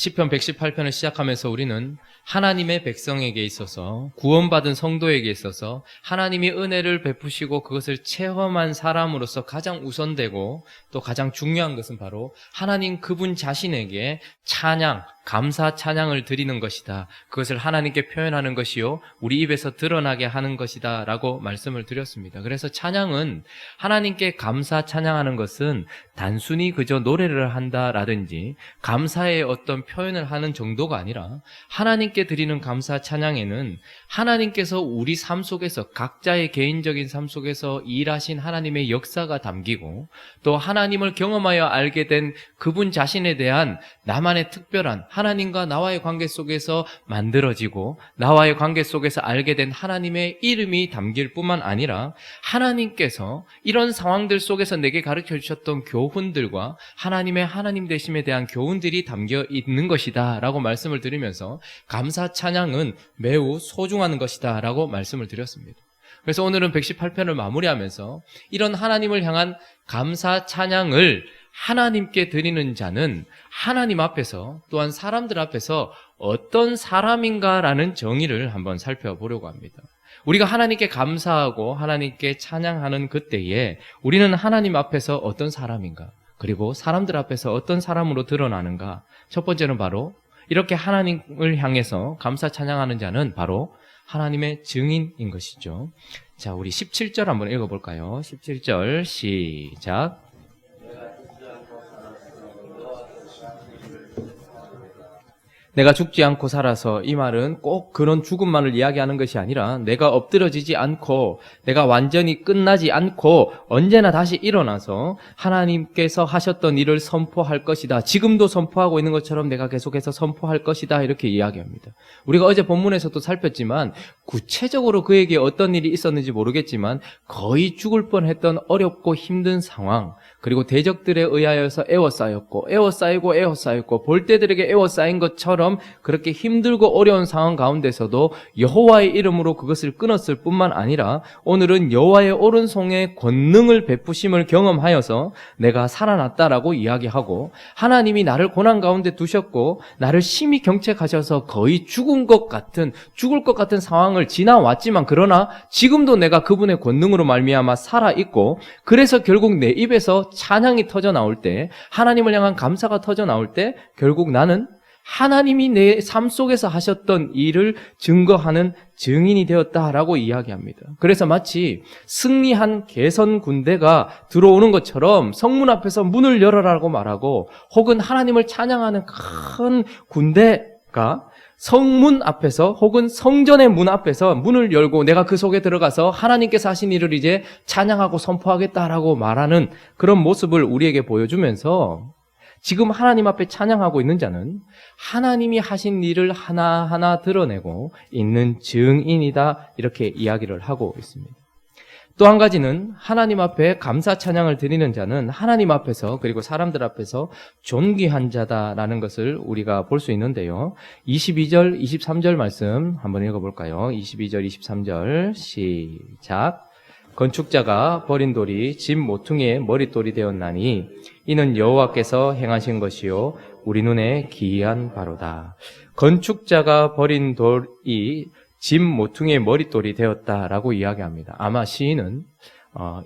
시편 118편을 시작하면서 우리는 하나님의 백성에게 있어서 구원받은 성도에게 있어서 하나님이 은혜를 베푸시고 그것을 체험한 사람으로서 가장 우선되고 또 가장 중요한 것은 바로 하나님 그분 자신에게 찬양, 감사 찬양을 드리는 것이다. 그것을 하나님께 표현하는 것이요 우리 입에서 드러나게 하는 것이다 라고 말씀을 드렸습니다. 그래서 찬양은 하나님께 감사 찬양하는 것은 단순히 그저 노래를 한다라든지 감사의 어떤 표현을 하는 정도가 아니라 하나님께 드리는 감사 찬양에는 하나님께서 우리 삶 속에서 각자의 개인적인 삶 속에서 일하신 하나님의 역사가 담기고 또 하나님을 경험하여 알게 된 그분 자신에 대한 나만의 특별한 하나님과 나와의 관계 속에서 만들어지고 나와의 관계 속에서 알게 된 하나님의 이름이 담길 뿐만 아니라 하나님께서 이런 상황들 속에서 내게 가르쳐 주셨던 교훈들과 하나님의 하나님 되심에 대한 교훈들이 담겨 있는 것이다 라고 말씀을 드리면서 감사 찬양은 매우 소중한 것이다 라고 말씀을 드렸습니다. 그래서 오늘은 118편을 마무리하면서 이런 하나님을 향한 감사 찬양을 하나님께 드리는 자는 하나님 앞에서 또한 사람들 앞에서 어떤 사람인가라는 정의를 한번 살펴보려고 합니다. 우리가 하나님께 감사하고 하나님께 찬양하는 그때에 우리는 하나님 앞에서 어떤 사람인가, 그리고 사람들 앞에서 어떤 사람으로 드러나는가. 첫 번째는 바로 이렇게 하나님을 향해서 감사 찬양하는 자는 바로 하나님의 증인인 것이죠. 자, 우리 17절 한번 읽어볼까요? 17절 시작. 내가 죽지 않고 살아서, 이 말은 꼭 그런 죽음만을 이야기하는 것이 아니라 내가 엎드러지지 않고 내가 완전히 끝나지 않고 언제나 다시 일어나서 하나님께서 하셨던 일을 선포할 것이다. 지금도 선포하고 있는 것처럼 내가 계속해서 선포할 것이다. 이렇게 이야기합니다. 우리가 어제 본문에서도 살폈지만 구체적으로 그에게 어떤 일이 있었는지 모르겠지만 거의 죽을 뻔했던 어렵고 힘든 상황, 그리고 대적들에 의하여서 에워싸이고 볼때들에게 에워싸인 것처럼 그렇게 힘들고 어려운 상황 가운데서도 여호와의 이름으로 그것을 끊었을 뿐만 아니라 오늘은 여호와의 오른손에 권능을 베푸심을 경험하여서 내가 살아났다라고 이야기하고, 하나님이 나를 고난 가운데 두셨고 나를 심히 경책하셔서 거의 죽을 것 같은 상황을 지나왔지만 그러나 지금도 내가 그분의 권능으로 말미암아 살아있고, 그래서 결국 내 입에서 찬양이 터져 나올 때, 하나님을 향한 감사가 터져 나올 때 결국 나는 하나님이 내 삶 속에서 하셨던 일을 증거하는 증인이 되었다라고 이야기합니다. 그래서 마치 승리한 개선 군대가 들어오는 것처럼 성문 앞에서 문을 열어라고 말하고, 혹은 하나님을 찬양하는 큰 군대가 성문 앞에서 혹은 성전의 문 앞에서 문을 열고 내가 그 속에 들어가서 하나님께서 하신 일을 이제 찬양하고 선포하겠다라고 말하는 그런 모습을 우리에게 보여주면서, 지금 하나님 앞에 찬양하고 있는 자는 하나님이 하신 일을 하나하나 드러내고 있는 증인이다, 이렇게 이야기를 하고 있습니다. 또 한 가지는 하나님 앞에 감사 찬양을 드리는 자는 하나님 앞에서 그리고 사람들 앞에서 존귀한 자다라는 것을 우리가 볼 수 있는데요. 22절, 23절 말씀 한번 읽어볼까요? 22절, 23절 시작. 건축자가 버린 돌이 집 모퉁이의 머릿돌이 되었나니 이는 여호와께서 행하신 것이요 우리 눈에 기이한 바로다. 건축자가 버린 돌이 집 모퉁이의 머릿돌이 되었다라고 이야기합니다. 아마 시인은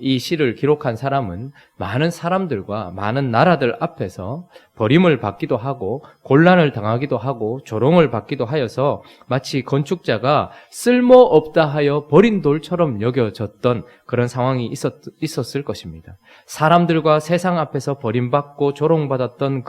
이 시를 기록한 사람은 많은 사람들과 많은 나라들 앞에서 버림을 받기도 하고 곤란을 당하기도 하고 조롱을 받기도 하여서 마치 건축자가 쓸모없다 하여 버린 돌처럼 여겨졌던 그런 상황이 있었을 것입니다. 사람들과 세상 앞에서 버림받고 조롱받았던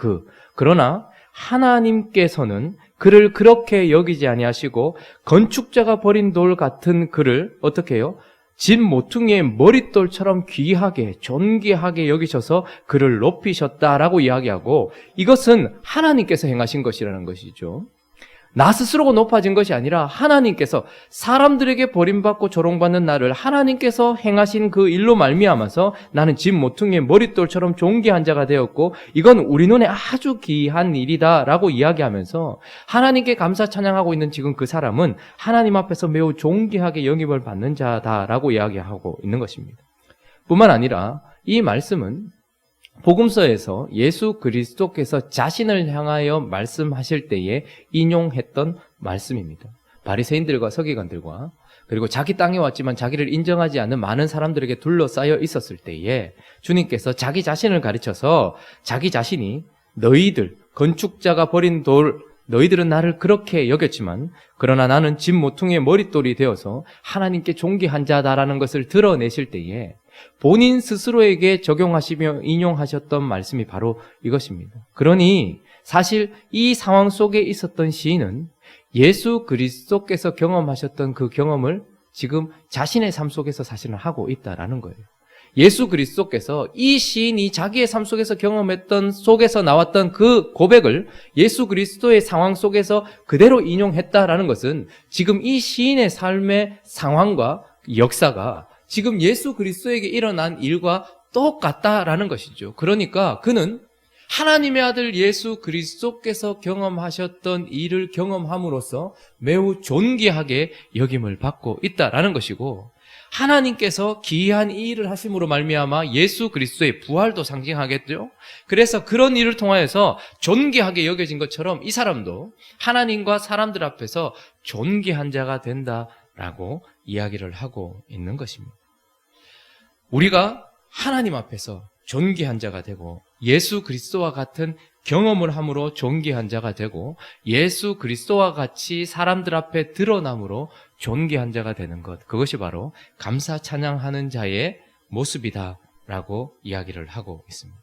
그러나 하나님께서는 그를 그렇게 여기지 아니하시고 건축자가 버린 돌 같은 그를 어떻게 해요? 집 모퉁이의 머릿돌처럼 귀하게 존귀하게 여기셔서 그를 높이셨다라고 이야기하고, 이것은 하나님께서 행하신 것이라는 것이죠. 나 스스로가 높아진 것이 아니라 하나님께서 사람들에게 버림받고 조롱받는 나를 하나님께서 행하신 그 일로 말미암아서 나는 집 모퉁이의 머릿돌처럼 존귀한 자가 되었고 이건 우리 눈에 아주 귀한 일이다라고 이야기하면서 하나님께 감사 찬양하고 있는 지금 그 사람은 하나님 앞에서 매우 존귀하게 영입을 받는 자다라고 이야기하고 있는 것입니다. 뿐만 아니라 이 말씀은 복음서에서 예수 그리스도께서 자신을 향하여 말씀하실 때에 인용했던 말씀입니다. 바리새인들과 서기관들과 그리고 자기 땅에 왔지만 자기를 인정하지 않는 많은 사람들에게 둘러싸여 있었을 때에 주님께서 자기 자신을 가르쳐서 자기 자신이 너희들 건축자가 버린 돌 너희들은 나를 그렇게 여겼지만 그러나 나는 집 모퉁이의 머릿돌이 되어서 하나님께 존귀한 자다라는 것을 드러내실 때에 본인 스스로에게 적용하시며 인용하셨던 말씀이 바로 이것입니다. 그러니 사실 이 상황 속에 있었던 시인은 예수 그리스도께서 경험하셨던 그 경험을 지금 자신의 삶 속에서 사실은 하고 있다라는 거예요. 예수 그리스도께서 이 시인이 자기의 삶 속에서 경험했던 속에서 나왔던 그 고백을 예수 그리스도의 상황 속에서 그대로 인용했다라는 것은 지금 이 시인의 삶의 상황과 역사가 지금 예수 그리스도에게 일어난 일과 똑같다라는 것이죠. 그러니까 그는 하나님의 아들 예수 그리스도께서 경험하셨던 일을 경험함으로써 매우 존귀하게 여김을 받고 있다라는 것이고, 하나님께서 기이한 이 일을 하심으로 말미암아 예수 그리스도의 부활도 상징하겠죠. 그래서 그런 일을 통하여서 존귀하게 여겨진 것처럼 이 사람도 하나님과 사람들 앞에서 존귀한 자가 된다라고 이야기를 하고 있는 것입니다. 우리가 하나님 앞에서 존귀한 자가 되고 예수 그리스도와 같은 경험을 함으로 존귀한 자가 되고 예수 그리스도와 같이 사람들 앞에 드러남으로 존귀한 자가 되는 것, 그것이 바로 감사 찬양하는 자의 모습이다라고 이야기를 하고 있습니다.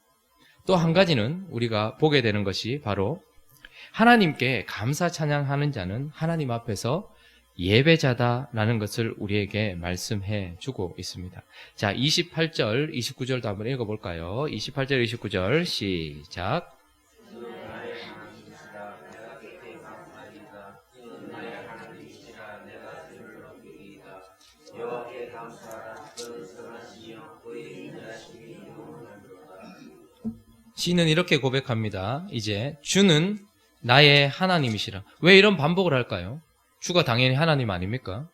또 한 가지는 우리가 보게 되는 것이 바로 하나님께 감사 찬양하는 자는 하나님 앞에서 예배자다라는 것을 우리에게 말씀해 주고 있습니다. 자, 28절, 29절도 한번 읽어볼까요? 28절, 29절 시작. 시인은 이렇게 고백합니다. 이제 주는 나의 하나님이시라. 왜 이런 반복을 할까요? 주가 당연히 하나님 아닙니까?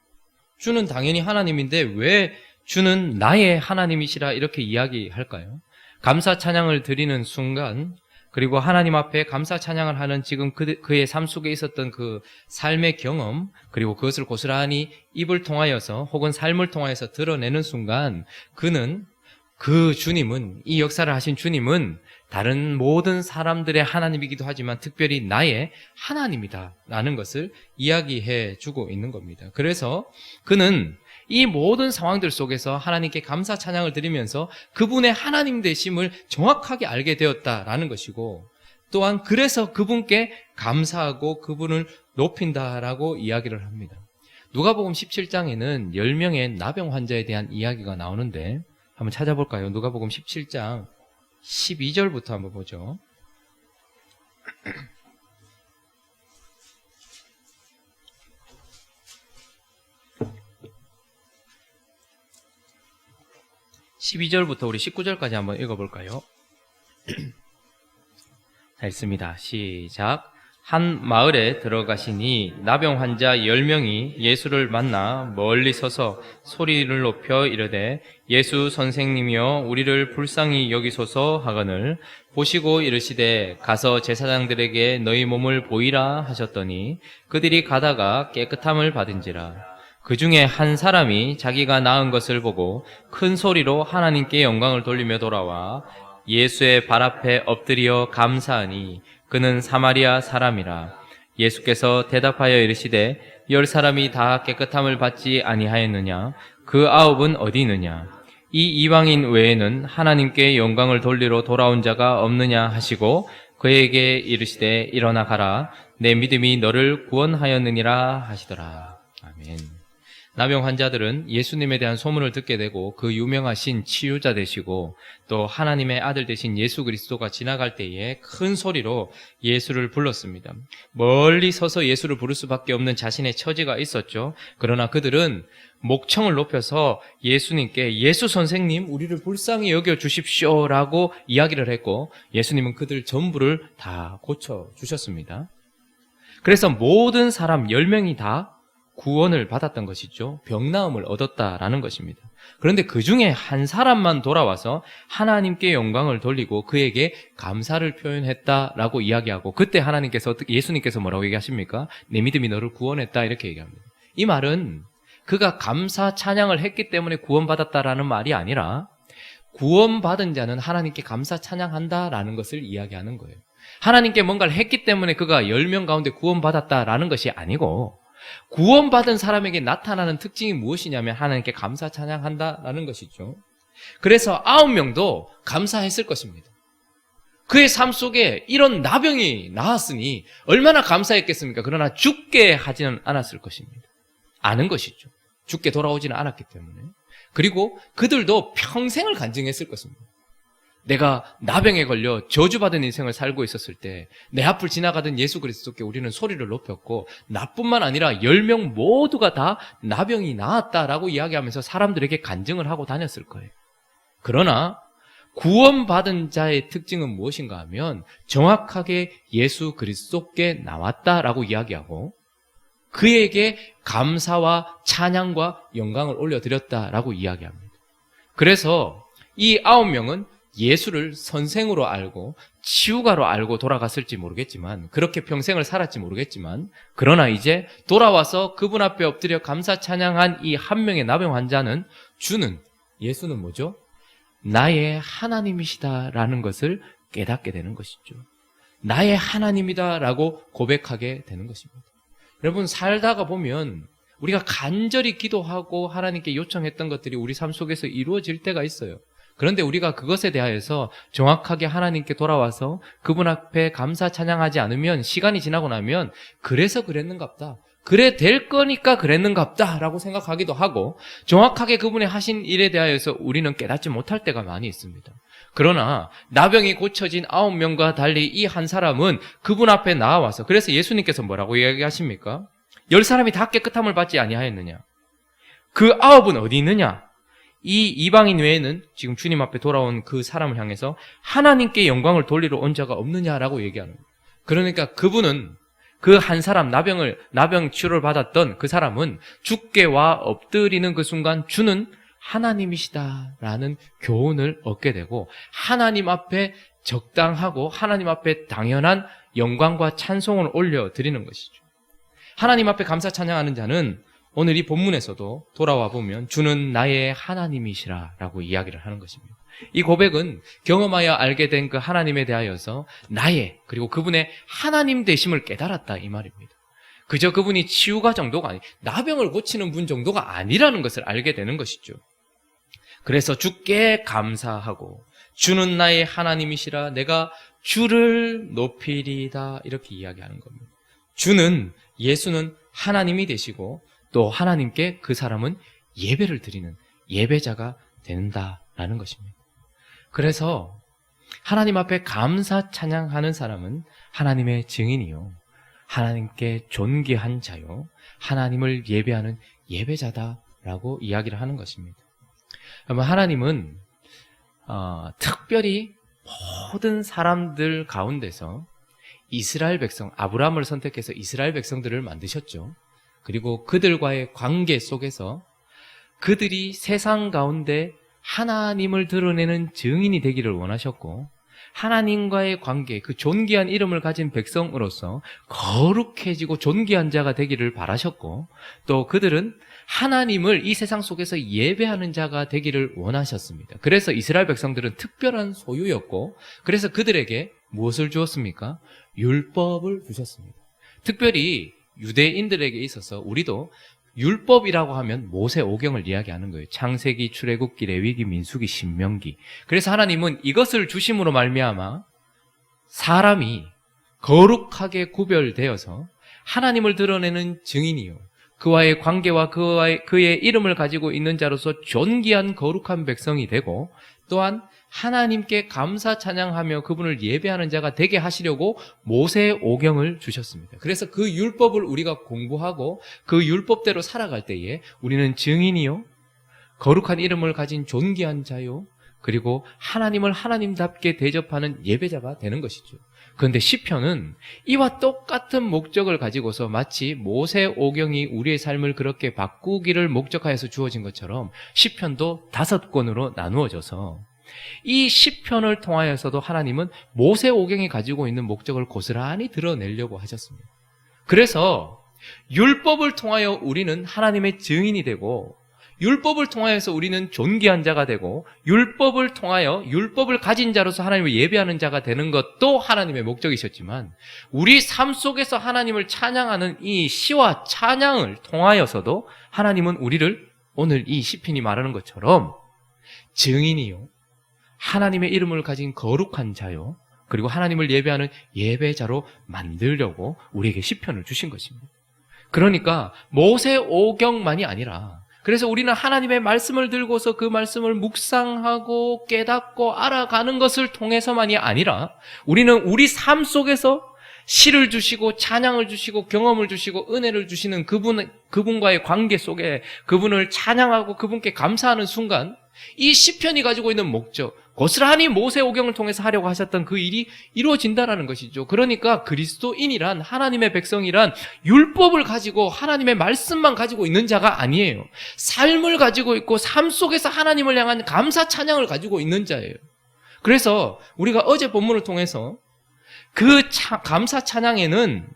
주는 당연히 하나님인데 왜 주는 나의 하나님이시라 이렇게 이야기할까요? 감사 찬양을 드리는 순간, 그리고 하나님 앞에 감사 찬양을 하는 지금 그의 삶 속에 있었던 그 삶의 경험, 그리고 그것을 고스란히 입을 통하여서 혹은 삶을 통하여서 드러내는 순간, 그 주님은, 이 역사를 하신 주님은 다른 모든 사람들의 하나님이기도 하지만 특별히 나의 하나님이다라는 것을 이야기해 주고 있는 겁니다. 그래서 그는 이 모든 상황들 속에서 하나님께 감사 찬양을 드리면서 그분의 하나님 되심을 정확하게 알게 되었다라는 것이고, 또한 그래서 그분께 감사하고 그분을 높인다라고 이야기를 합니다. 누가복음 17장에는 10명의 나병 환자에 대한 이야기가 나오는데 한번 찾아볼까요? 누가복음 17장 12절부터 한번 보죠. (12절부터) 우리 19절까지 한번 읽어볼까요? 자, 읽습니다. 시작. 한 마을에 들어가시니 나병 환자 10명이 예수를 만나 멀리 서서 소리를 높여 이르되 예수 선생님이여 우리를 불쌍히 여기소서 하거늘 보시고 이르시되 가서 제사장들에게 너희 몸을 보이라 하셨더니 그들이 가다가 깨끗함을 받은지라. 그 중에 한 사람이 자기가 나은 것을 보고 큰 소리로 하나님께 영광을 돌리며 돌아와 예수의 발 앞에 엎드려 감사하니 그는 사마리아 사람이라. 예수께서 대답하여 이르시되 10사람이 다 깨끗함을 받지 아니하였느냐? 그 9은 어디 있느냐? 이 이방인 외에는 하나님께 영광을 돌리러 돌아온 자가 없느냐 하시고 그에게 이르시되 일어나 가라. 내 믿음이 너를 구원하였느니라 하시더라. 아멘. 나병 환자들은 예수님에 대한 소문을 듣게 되고 그 유명하신 치유자 되시고 또 하나님의 아들 되신 예수 그리스도가 지나갈 때에 큰 소리로 예수를 불렀습니다. 멀리 서서 예수를 부를 수밖에 없는 자신의 처지가 있었죠. 그러나 그들은 목청을 높여서 예수님께 예수 선생님 우리를 불쌍히 여겨주십시오 라고 이야기를 했고 예수님은 그들 전부를 다 고쳐주셨습니다. 그래서 모든 사람 10명이 다 구원을 받았던 것이죠. 병나음을 얻었다라는 것입니다. 그런데 그 중에 한 사람만 돌아와서 하나님께 영광을 돌리고 그에게 감사를 표현했다라고 이야기하고, 그때 예수님께서 뭐라고 얘기하십니까? 내 믿음이 너를 구원했다, 이렇게 얘기합니다. 이 말은 그가 감사 찬양을 했기 때문에 구원받았다라는 말이 아니라, 구원받은 자는 하나님께 감사 찬양한다라는 것을 이야기하는 거예요. 하나님께 뭔가를 했기 때문에 그가 10명 가운데 구원받았다라는 것이 아니고, 구원받은 사람에게 나타나는 특징이 무엇이냐면 하나님께 감사 찬양한다라는 것이죠. 그래서 9명도 감사했을 것입니다. 그의 삶 속에 이런 나병이 나왔으니 얼마나 감사했겠습니까? 그러나 죽게 하지는 않았을 것입니다. 아는 것이죠. 죽게 돌아오지는 않았기 때문에. 그리고 그들도 평생을 간증했을 것입니다. 내가 나병에 걸려 저주받은 인생을 살고 있었을 때 내 앞을 지나가던 예수 그리스도께 우리는 소리를 높였고, 나뿐만 아니라 10명 모두가 다 나병이 나았다라고 이야기하면서 사람들에게 간증을 하고 다녔을 거예요. 그러나 구원받은 자의 특징은 무엇인가 하면 정확하게 예수 그리스도께 나왔다라고 이야기하고, 그에게 감사와 찬양과 영광을 올려드렸다라고 이야기합니다. 그래서 이 9명은 예수를 선생으로 알고 치유가로 알고 돌아갔을지 모르겠지만, 그렇게 평생을 살았지 모르겠지만, 그러나 이제 돌아와서 그분 앞에 엎드려 감사 찬양한 이 한 명의 나병 환자는 예수는 뭐죠? 나의 하나님이시다라는 것을 깨닫게 되는 것이죠. 나의 하나님이다라고 고백하게 되는 것입니다. 여러분, 살다가 보면 우리가 간절히 기도하고 하나님께 요청했던 것들이 우리 삶 속에서 이루어질 때가 있어요. 그런데 우리가 그것에 대하여서 정확하게 하나님께 돌아와서 그분 앞에 감사 찬양하지 않으면, 시간이 지나고 나면 그래서 그랬는갑다, 그래 될 거니까 그랬는갑다 라고 생각하기도 하고, 정확하게 그분의 하신 일에 대하여서 우리는 깨닫지 못할 때가 많이 있습니다. 그러나 나병이 고쳐진 9명과 달리 이 한 사람은 그분 앞에 나와서, 그래서 예수님께서 뭐라고 이야기하십니까? 10사람이 다 깨끗함을 받지 아니하였느냐? 그 9은 어디 있느냐? 이 이방인 외에는 지금 주님 앞에 돌아온 그 사람을 향해서 하나님께 영광을 돌리러 온 자가 없느냐라고 얘기하는 거예요. 그러니까 그분은, 그 한 사람, 나병 치료를 받았던 그 사람은 주께 와 엎드리는 그 순간 주는 하나님이시다라는 교훈을 얻게 되고, 하나님 앞에 적당하고 하나님 앞에 당연한 영광과 찬송을 올려드리는 것이죠. 하나님 앞에 감사 찬양하는 자는 오늘 이 본문에서도 돌아와 보면 주는 나의 하나님이시라 라고 이야기를 하는 것입니다. 이 고백은 경험하여 알게 된 그 하나님에 대하여서 나의, 그리고 그분의 하나님 되심을 깨달았다, 이 말입니다. 그저 그분이 치유가 정도가 아니, 나병을 고치는 분 정도가 아니라는 것을 알게 되는 것이죠. 그래서 주께 감사하고 주는 나의 하나님이시라 내가 주를 높이리다, 이렇게 이야기하는 겁니다. 예수는 하나님이 되시고 또 하나님께 그 사람은 예배를 드리는 예배자가 된다라는 것입니다. 그래서 하나님 앞에 감사 찬양하는 사람은 하나님의 증인이요, 하나님께 존귀한 자요, 하나님을 예배하는 예배자다라고 이야기를 하는 것입니다. 그러면 하나님은 특별히 모든 사람들 가운데서 이스라엘 백성, 아브라함을 선택해서 이스라엘 백성들을 만드셨죠. 그리고 그들과의 관계 속에서 그들이 세상 가운데 하나님을 드러내는 증인이 되기를 원하셨고, 하나님과의 관계, 그 존귀한 이름을 가진 백성으로서 거룩해지고 존귀한 자가 되기를 바라셨고, 또 그들은 하나님을 이 세상 속에서 예배하는 자가 되기를 원하셨습니다. 그래서 이스라엘 백성들은 특별한 소유였고, 그래서 그들에게 무엇을 주었습니까? 율법을 주셨습니다. 특별히 유대인들에게 있어서 우리도 율법이라고 하면 모세 오경을 이야기하는 거예요. 창세기, 출애굽기, 레위기, 민수기, 신명기. 그래서 하나님은 이것을 주심으로 말미암아 사람이 거룩하게 구별되어서 하나님을 드러내는 증인이요, 그와의 관계와 그의 이름을 가지고 있는 자로서 존귀한 거룩한 백성이 되고, 또한 하나님께 감사 찬양하며 그분을 예배하는 자가 되게 하시려고 모세 오경을 주셨습니다. 그래서 그 율법을 우리가 공부하고 그 율법대로 살아갈 때에 우리는 증인이요, 거룩한 이름을 가진 존귀한 자요, 그리고 하나님을 하나님답게 대접하는 예배자가 되는 것이죠. 그런데 시편은 이와 똑같은 목적을 가지고서 마치 모세오경이 우리의 삶을 그렇게 바꾸기를 목적하여서 주어진 것처럼 시편도 5권으로 나누어져서 이 시편을 통하여서도 하나님은 모세오경이 가지고 있는 목적을 고스란히 드러내려고 하셨습니다. 그래서 율법을 통하여 우리는 하나님의 증인이 되고, 율법을 통하여서 우리는 존귀한 자가 되고, 율법을 통하여 율법을 가진 자로서 하나님을 예배하는 자가 되는 것도 하나님의 목적이셨지만, 우리 삶 속에서 하나님을 찬양하는 이 시와 찬양을 통하여서도 하나님은 우리를 오늘 이 시편이 말하는 것처럼 증인이요, 하나님의 이름을 가진 거룩한 자요, 그리고 하나님을 예배하는 예배자로 만들려고 우리에게 시편을 주신 것입니다. 그러니까 모세오경만이 아니라, 그래서 우리는 하나님의 말씀을 들고서 그 말씀을 묵상하고 깨닫고 알아가는 것을 통해서만이 아니라, 우리는 우리 삶 속에서 시를 주시고 찬양을 주시고 경험을 주시고 은혜를 주시는 그분과의 관계 속에 그분을 찬양하고 그분께 감사하는 순간, 이 시편이 가지고 있는 목적, 고스란히 모세오경을 통해서 하려고 하셨던 그 일이 이루어진다는 것이죠. 그러니까 그리스도인이란, 하나님의 백성이란 율법을 가지고 하나님의 말씀만 가지고 있는 자가 아니에요. 삶을 가지고 있고 삶 속에서 하나님을 향한 감사 찬양을 가지고 있는 자예요. 그래서 우리가 어제 본문을 통해서 그 감사 찬양에는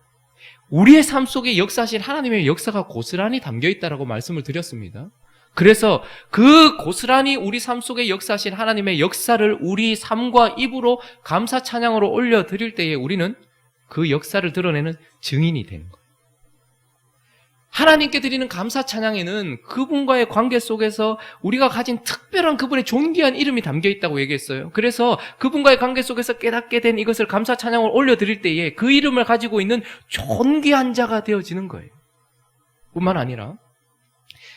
우리의 삶 속에 역사하신 하나님의 역사가 고스란히 담겨 있다라고 말씀을 드렸습니다. 그래서 그 고스란히 우리 삶 속에 역사하신 하나님의 역사를 우리 삶과 입으로 감사 찬양으로 올려드릴 때에 우리는 그 역사를 드러내는 증인이 되는 거예요. 하나님께 드리는 감사 찬양에는 그분과의 관계 속에서 우리가 가진 특별한 그분의 존귀한 이름이 담겨 있다고 얘기했어요. 그래서 그분과의 관계 속에서 깨닫게 된 이것을 감사 찬양으로 올려드릴 때에 그 이름을 가지고 있는 존귀한 자가 되어지는 거예요. 뿐만 아니라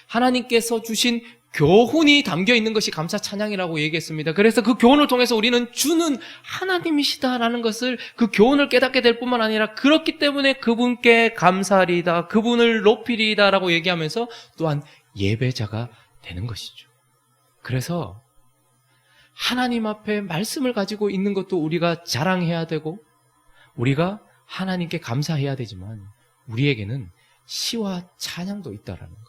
하나님께서 주신 교훈이 담겨 있는 것이 감사 찬양이라고 얘기했습니다. 그래서 그 교훈을 통해서 우리는 주는 하나님이시다라는 것을, 그 교훈을 깨닫게 될 뿐만 아니라 그렇기 때문에 그분께 감사하리이다, 그분을 높이리이다라고 얘기하면서 또한 예배자가 되는 것이죠. 그래서 하나님 앞에 말씀을 가지고 있는 것도 우리가 자랑해야 되고, 우리가 하나님께 감사해야 되지만 우리에게는 시와 찬양도 있다라는 것.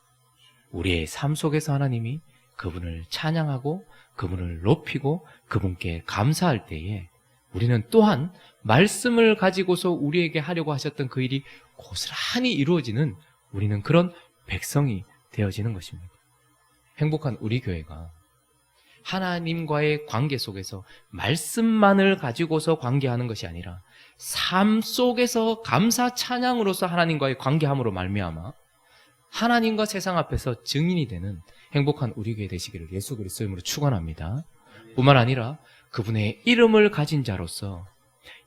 우리의 삶 속에서 하나님이 그분을 찬양하고 그분을 높이고 그분께 감사할 때에 우리는 또한 말씀을 가지고서 우리에게 하려고 하셨던 그 일이 고스란히 이루어지는, 우리는 그런 백성이 되어지는 것입니다. 행복한 우리 교회가 하나님과의 관계 속에서 말씀만을 가지고서 관계하는 것이 아니라 삶 속에서 감사 찬양으로서 하나님과의 관계함으로 말미암아 하나님과 세상 앞에서 증인이 되는 행복한 우리 교회 되시기를 예수 그리스도 이름으로 축원합니다. 뿐만 아니라 그분의 이름을 가진 자로서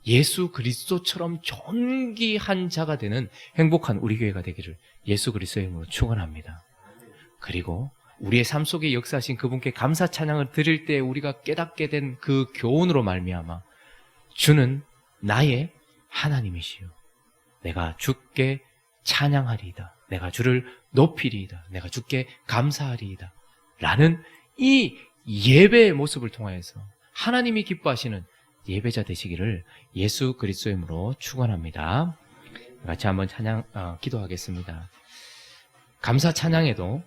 예수 그리스도처럼 존귀한 자가 되는 행복한 우리 교회가 되기를 예수 그리스도 이름으로 축원합니다. 그리고 우리의 삶 속에 역사하신 그분께 감사 찬양을 드릴 때 우리가 깨닫게 된 그 교훈으로 말미암아 주는 나의 하나님이시요, 내가 주께 찬양하리이다, 내가 주를 높이리이다, 내가 주께 감사하리이다 라는 이 예배의 모습을 통하여서 하나님이 기뻐하시는 예배자 되시기를 예수 그리스도의 이름으로 축원합니다. 같이 한번 기도하겠습니다. 감사 찬양에도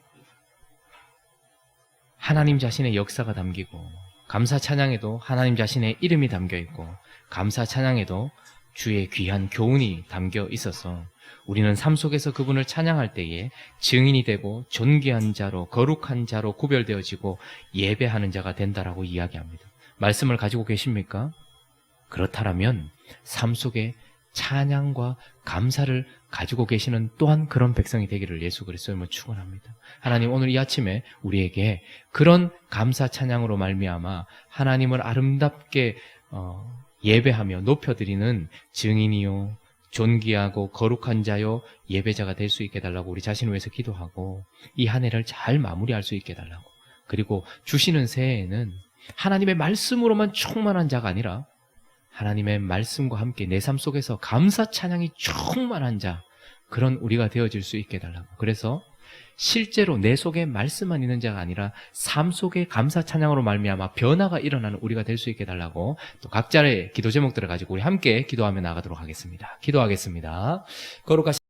하나님 자신의 역사가 담기고, 감사 찬양에도 하나님 자신의 이름이 담겨 있고, 감사 찬양에도 주의 귀한 교훈이 담겨 있어서 우리는 삶 속에서 그분을 찬양할 때에 증인이 되고 존귀한 자로, 거룩한 자로 구별되어지고 예배하는 자가 된다라고 이야기합니다. 말씀을 가지고 계십니까? 그렇다면 삶 속에 찬양과 감사를 가지고 계시는 또한 그런 백성이 되기를 예수 그리스도로 축원합니다. 하나님, 오늘 이 아침에 우리에게 그런 감사 찬양으로 말미암아 하나님을 아름답게 예배하며 높여드리는 증인이요, 존귀하고 거룩한 자요, 예배자가 될 수 있게 해달라고 우리 자신을 위해서 기도하고, 이 한 해를 잘 마무리할 수 있게 해달라고, 그리고 주시는 새해에는 하나님의 말씀으로만 충만한 자가 아니라 하나님의 말씀과 함께 내 삶 속에서 감사 찬양이 충만한 자, 그런 우리가 되어질 수 있게 해달라고. 그래서 실제로 내 속에 말씀만 있는 자가 아니라 삶 속에 감사 찬양으로 말미암아 변화가 일어나는 우리가 될 수 있게 해달라고 또 각자의 기도 제목들을 가지고 우리 함께 기도하며 나가도록 하겠습니다. 기도하겠습니다. 거룩하신